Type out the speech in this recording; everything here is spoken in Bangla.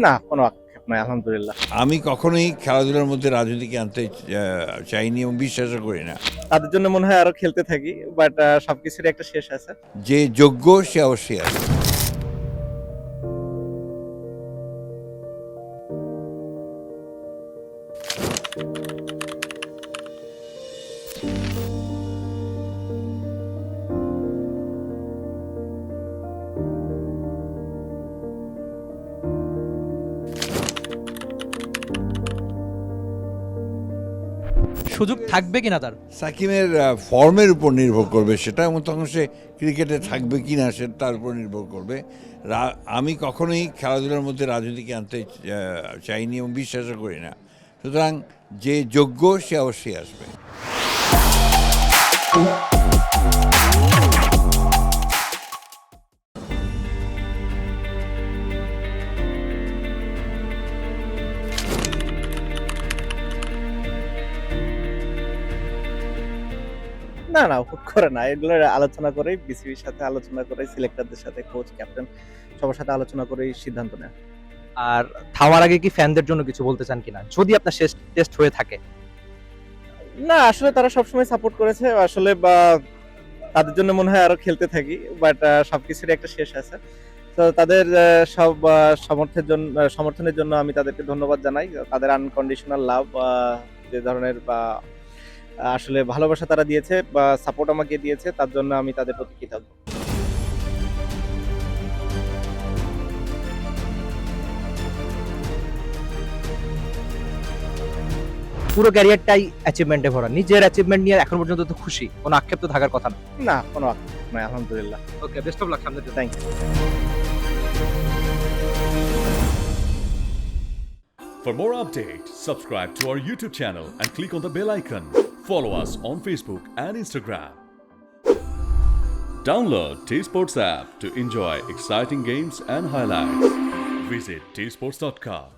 না, কোনো আক্ষেপ নাই আলহামদুলিল্লাহ। আমি কখনোই খেলাধুলার মধ্যে রাজনীতিকে আনতে চাইনি এবং বিশ্বাসও করি না। তাদের জন্য মনে হয় আরো খেলতে থাকি। বাট সবকিছুরই একটা শেষ আছে। যে যোগ্য সে অবশ্যই আছে। সুযোগ থাকবে কিনা তার? সাকিমের ফর্মের উপর নির্ভর করবে সেটা, এবং তখন সে ক্রিকেটে থাকবে কিনা সে তার উপর নির্ভর করবে। আমি কখনোই খেলাধুলার মধ্যে রাজনীতিকে আনতে চাইনি এবং বিশ্বাসও করি না। সুতরাং যে যোগ্য সে অবশ্যই আসবে। না, না হুট করে না। এগুলো আলোচনা করেই বিসিবির সাথে আলোচনা করে সিলেক্টরদের সাথে কোচ, ক্যাপ্টেন সবার সাথে আলোচনা করেই সিদ্ধান্ত নেয়া। আর থামার আগে কি ফ্যানদের জন্য কিছু বলতে চান কিনা, যদি আপনার শেষ টেস্ট হয়ে থাকে? না, আসলে তারা সবসময় সাপোর্ট করেছে। আসলে তাদের জন্য মনে হয় আরো খেলতে থাকি। বাট সবকিছুরই একটা শেষ আছে। তো তাদের সব সমর্থনের জন্য আমি তাদেরকে ধন্যবাদ জানাই। তাদের আনকন্ডিশনাল লাভ যে ধরনের আসলে ভালোবাসা তারা দিয়েছে বা সাপোর্ট আমাকে দিয়েছে, তার জন্য আমি তাদের প্রতি কৃতজ্ঞ। পুরো ক্যারিয়ারটাই অ্যাচিভমেন্টে ভরা, নিজের অ্যাচিভমেন্ট নিয়ে এখন পর্যন্ত তো খুশি, কোনো আক্ষেপ তো থাকার কথা না। না, কোনো আক্ষেপ নাই আলহামদুলিল্লাহ। ওকে, বেস্ট অফ লাক সামনের জন্য। Thank you. For more updates, subscribe to our YouTube channel and click on the bell icon. Follow us on Facebook and Instagram. Download T-Sports app to enjoy exciting games and highlights. Visit tsports.com.